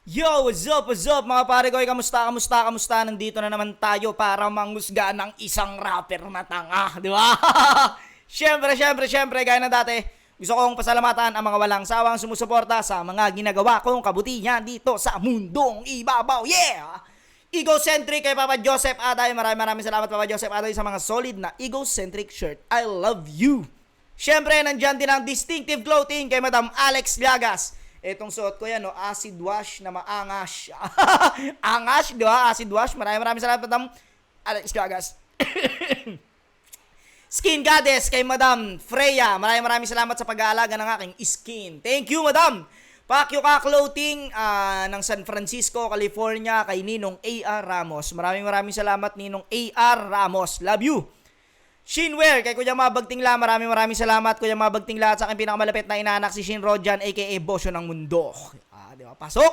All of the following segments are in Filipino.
Yo, what's up mga pare ko? Kamusta? Nandito na naman tayo para mangusga ng isang rapper na tanga, di ba? Syempre, gaya na dati, gusto kong pasalamatan ang mga walang sawang sumusuporta sa mga ginagawa kong kabutihan dito sa mundong ibabaw. Yeah! Egocentric kay Papa Joseph Aday. Maraming salamat Papa Joseph Aday sa mga solid na egocentric shirt. I love you! Syempre, nandyan din ang distinctive clothing kay Madam Alex Llagas. Etong suot ko yan, no? Acid wash na maangas. Angas, di ba? Acid wash. Maraming salamat, Madam Alex Llagas. Skin Goddess kay Madam Freya. Maraming salamat sa pag-aalaga ng aking skin. Thank you, Madam. Pakyuka Clothing ng San Francisco, California kay Ninong A.R. Ramos. Maraming salamat, Ninong A.R. Ramos. Love you. Shinwear kay Kuya Mabagtingla. Maraming salamat Kuya Mabagtingla at sa aking pinakamalapit na inaanak si Shin Rodjan aka Bosyo ng Mundo. Di ba? Pasok!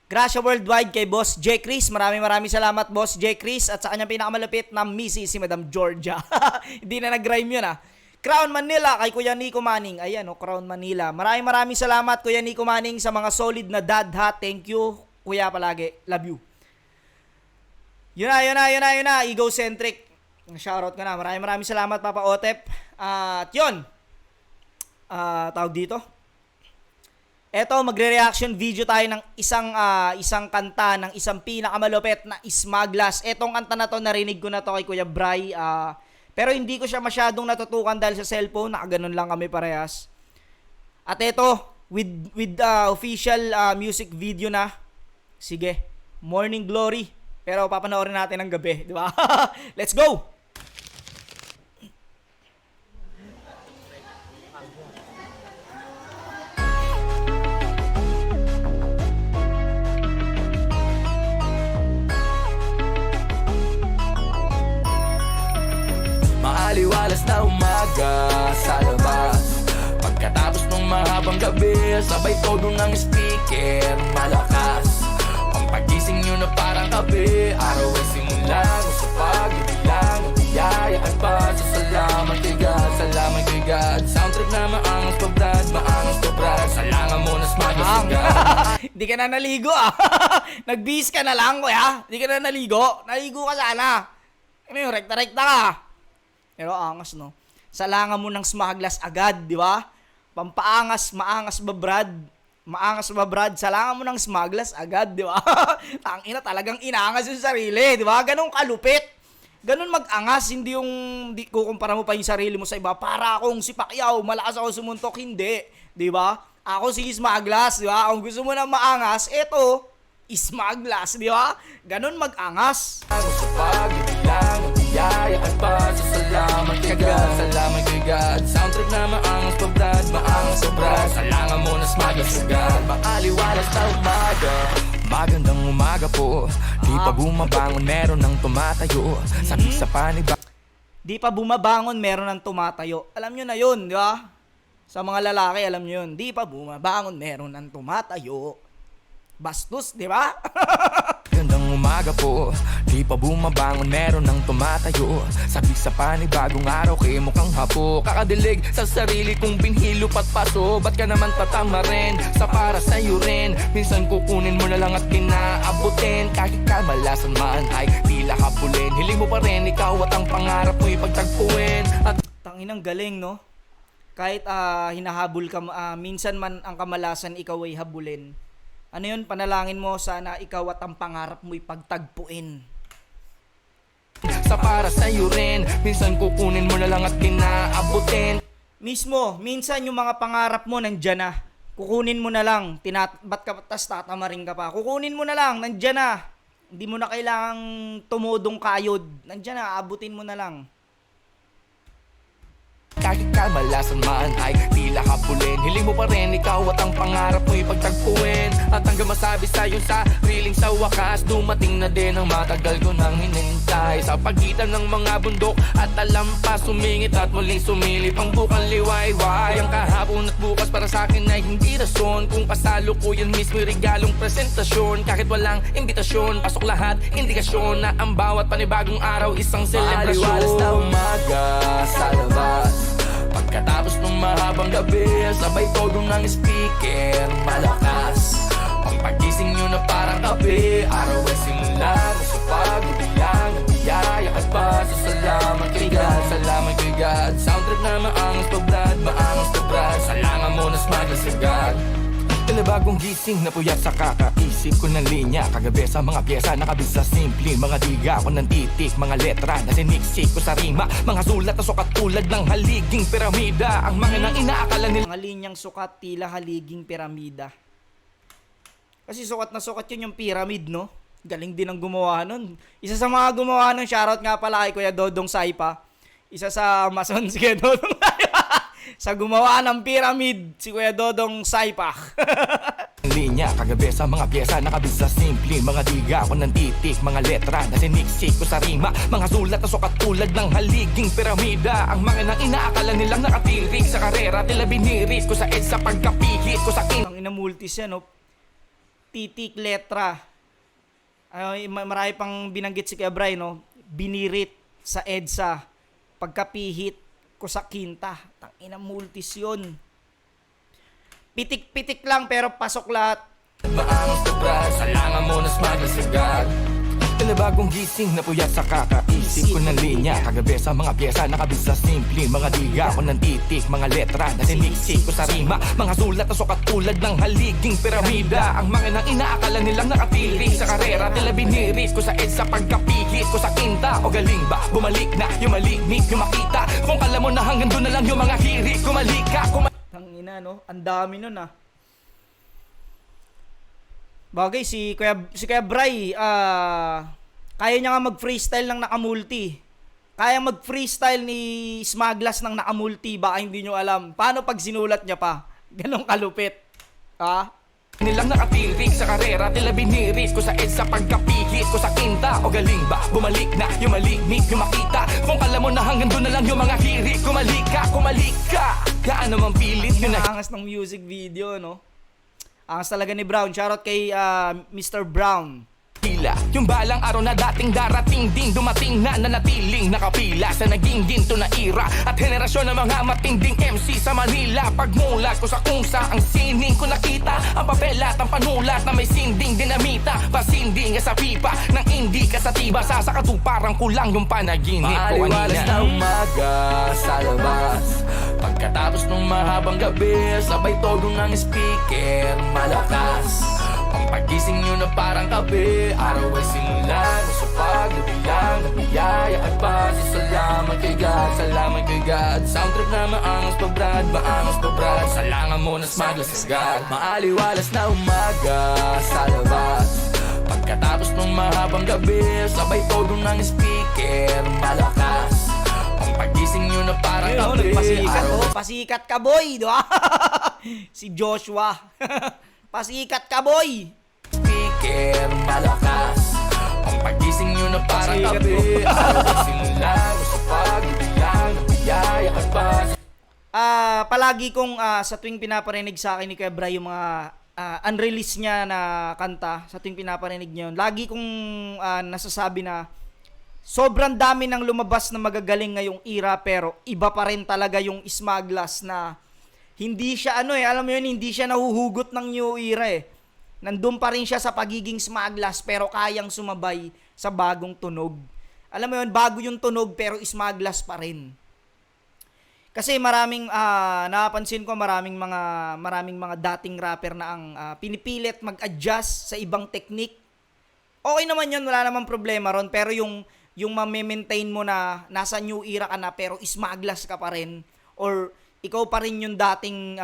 Gracia Worldwide kay Boss J. Chris. Maraming salamat Boss J. Chris at sa kanyang pinakamalapit na misi si Madam Georgia. Hindi na nag-rhyme yun Crown Manila kay Kuya Nico Manning. Ayan Crown Manila. Maraming salamat Kuya Nico Manning sa mga solid na dad hat. Thank you Kuya palagi. Love you. Yun na. Egocentric. Shoutout ka na. Maraming salamat Papa Otep. At yun. Tawag dito. Eto, magre-reaction video tayo ng isang kanta ng isang pinakamalupit na Smaglas. Etong kanta na to, narinig ko na to kay Kuya Bry. Pero hindi ko siya masyadong natutukan dahil sa cellphone. Nakaganon lang kami parehas. At eto, with official music video na. Sige, Morning Glory. Pero papanoorin natin ng gabi, di ba? Let's go! Maaliwalas na umaga sa labas. Pagkatapos ng mahabang gabi, sabay todo ng speaker malakas. Ang pagising nyo na parang kape, araw ay simula sa pag-ibilang ng biyaya at pasasalamat kay God. Soundtrack na maangas pa Brad, salangan mo na smagasigad. Hindi ka na naligo Nagbihis ka na lang kuya. Hindi ka na naligo. Naligo ka sana. Ano yung rekta-rekta ka. Pero angas no. Salangan mo ng Smaglas agad, di ba? Pampaangas, maangas ba Brad? Salangan mo ng Smaglas agad, di ba? Tangina talagang inaangas yung sarili, di ba? Ganun kalupit. Ganun mag-angas, hindi yung kukumpara mo pa yung sarili mo sa iba. Para akong si Pacquiao, malakas ako sumuntok, hindi, di ba? Ako si Smaglas, di ba? Kung gusto mo na maangas, eto, Smaglas, di ba? Ganun mag-angas. Sa pag-ibilang ng biyaya at pasasalamat kay God. Soundtrack na maangas pa Brad, salangan mo na smagasigad. Maaliwalas na umaga, magandang umaga po. Di pa bumabangon, meron ng tumatayo. Sabi sa panibag. Di pa bumabangon, meron ng tumatayo. Alam nyo na yun, di ba? Sa mga lalaki, alam nyo yun. Di pa bumabangon, meron ng tumatayo. Bastos, di ba? Gandang umaga po, di pa bumabangon, meron ng tumatayo. Sabi sa panibagong araw, kay mukhang hapo. Kakadilig sa sarili kong binhilo pat paso. Ba't ka naman tatama rin, sa para sa'yo rin. Minsan kukunin mo na lang at kinaabutin. Kahit kamalasan man ay tila kapulin. Hiling mo pa rin, ikaw at ang pangarap mo'y pagtagpuin. At Tanginang galing, no? Kahit hinahabol ka, minsan man ang kamalasan ikaw ay habulin. Ano yun? Panalangin mo, sana ikaw at ang pangarap mo'y pagtagpuin. sa para sa'yo rin, minsan kukunin mo na lang at kinaabutin. Mismo, minsan yung mga pangarap mo nandyan na. Kukunin mo na lang, ba't ka tas tatamarin ka pa? Kukunin mo na lang, nandyan na. Hindi mo na kailangang tumodong kayod. Nandyan na, abutin mo na lang. Kahit kamalasan man ay tila kapulin. Hiling mo pa rin, ikaw at ang pangarap mo'y pagtagpuin. At hanggang masabi sa'yo sa riling sa wakas, dumating na din ang matagal ko nang hinintay. Sa pagitan ng mga bundok at talampas, sumingit at muling sumilip ang bukang liwayway. Ang kahapon at bukas para sa'kin ay hindi rason. Kung pasalo ko yan mismo regalong presentasyon. Kahit walang imbitasyon, pasok lahat indikasyon na ang bawat panibagong araw isang selebrasyon. Maaliwalas na umaga sa labas, pagkatapos ng mahabang gabi, sabay todo ng speaker malakas. Ang Panibagong gising na puyat sa kakaisip ko ng linya. Kagabi sa mga pyesa nakabis sa simple. Mga diga ko ng titik, mga letra na siniksik ko sa rima. Mga sulat na sukat tulad ng haliging piramida. Ang mga nang inaakala nila Mga linyang sukat tila haliging piramida. Kasi sukat na sukat yun yung pyramid, no? Galing din ang gumawa nun. Isa sa mga gumawa nun, shoutout nga pala kay Kuya Dodong Saipa. Isa sa mason si Kuya Dodong Saipa. Sa gumawa ng pyramid, si Kuya Dodong Saipa. linya. Kagabi sa mga pyesa nakabis sa simple. Mga diga ko ng titik, mga letra na siniksik ko sa rima. Mga sulat na sukat tulad ng haliging piramida. Ang mga nang inaakala nilang nakatirik sa karera, tila binirit ko sa EDSA pagkapihit ko sa king. Ang inamultis yan, no? Titik, letra. Marami pang binanggit si Kuya Bray, no? Binirit sa EDSA pagkapihit ko sa kinta. Tangina multis yun. Pitik-pitik lang pero pasok lahat. Maangas na brad, salangan mo na smaglas agad. Panibagong gising na puyat sa kakaisip ko ng linya. Kagabi sa mga pyesa nakabis sa simple. Mga diga ko ng titik, mga letra na siniksik ko sa rima. Mga sulat na sukat tulad ng haliging piramida. Ang mga nang inaakala nilang nakatirik sa karera, tila binirit ko sa EDSA pagkapihit ko sa kinta. O galing ba? Bumalik na yung malignik, yung makita. Kung kala mo na hanggang doon na lang yung mga hirik. Kumalik ka, Tangina, no? Ang dami nun, ah. Bagay, si Kuya Bray, kaya niya nga mag-freestyle ng nakamulti. Kaya mag-freestyle ni Smaglas ng nakamulti. Baka hindi nyo alam. Paano pag sinulat niya pa? Ganong kalupit. Ha? nilang nakatirik sa karera, tila binirit ko sa EDSA pagkapihit ko sa kinta. O galing ba? Bumalik na yung malignik, yung makita. Kung kala mo na hanggang doon na lang yung mga hirik. Kumalik ka. Gaano mang pilit yun na. Angas ng music video, no? Angas talaga ni Brown. Shoutout kay Mr. Brown. Yung balang araw na dating darating din, dumating na nanatiling nakapila sa naging ginto na era at henerasyon ng mga matinding MC sa Manila. Pagmulat ko sa kung saang sining ko nakita ang papel at ang panulat na may sinding dinamita. Pasinding sa pipa ng hindi ka sa tiba, sa katuparang kulang yung panaginip ko kanina. Maaliwalas na umaga sa labas, pagkatapos ng mahabang gabi, sabay todo ng speaker malakas. Ang pagising nyo na parang kape, araw ay simulan sa pagbibilang ng biyaya at pasi. Salamat kay God. Soundtrip na maangas pa brad, salangan mo na smaglas agad. Maaliwalas na umaga sa labas, pagkatapos ng mahabang gabi, sabay todo ng speaker malakas. Ang pagising nyo na parang Ayun, kape, nagpasikat, araw oh. Pasikat ka, boy. Diba? Si Joshua. Pasikat ka, boy. speaker malakas. Ang pagising nyo na parang Pasikat kape, mo. araw ay simulan sa pagbibilang ng biyaya at pasi. Palagi kong sa tuwing pinaparinig sa akin ni Kuya Bray yung mga unreleased niya na kanta, sa tuwing pinaparinig niya yun, lagi kong nasasabi na sobrang dami ng lumabas na magagaling ngayong era, pero iba pa rin talaga yung Smaglas na hindi siya alam mo yun, hindi siya nahuhugot ng new era eh. Nandun pa rin siya sa pagiging Smaglas pero kayang sumabay sa bagong tunog. Alam mo yun, bago yung tunog pero Smaglas pa rin. Kasi maraming napapansin ko maraming mga dating rapper na ang pinipilit mag-adjust sa ibang technique. Okay naman 'yun, wala namang problema ron, pero yung ma-maintain mo na nasa new era ka na pero Smaglas ka pa rin, or ikaw pa rin yung dating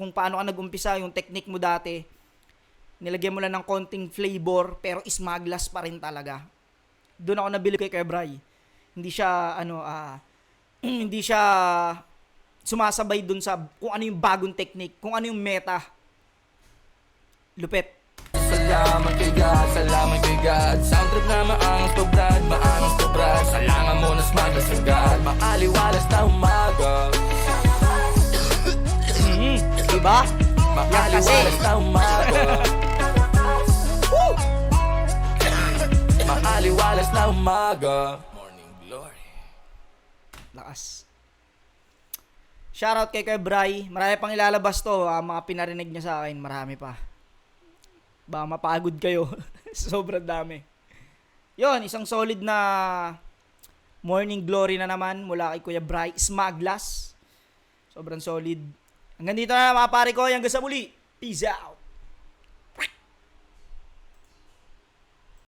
kung paano ka nag-umpisa, yung technique mo dati. Nilagyan mo lang ng konting flavor pero Smaglas pa rin talaga. Doon ako nabili kay Kuya Bray. Hindi siya hindi siya sumasabay dun sa kung ano yung bagong technique, kung ano yung meta. Lupet. Salamat kay God. Soundtrip na maangas pa brad, salangan mo na smaglas agad. Maaliwalas na umaga, Diba? Yan kasi. maaliwalas na umaga. Maaliwalas na umaga. Morning glory. Lakas. Shoutout kay Kuya Bray. Marami pang ilalabas to. Mga pinarinig niya sa akin. Marami pa. Baka mapagod kayo. Sobrang dami. Yon, isang solid na morning glory na naman mula kay Kuya Bray. Smaglas. Sobrang solid. Hanggang dito na mga pare ko. Hanggang sa muli. Peace out.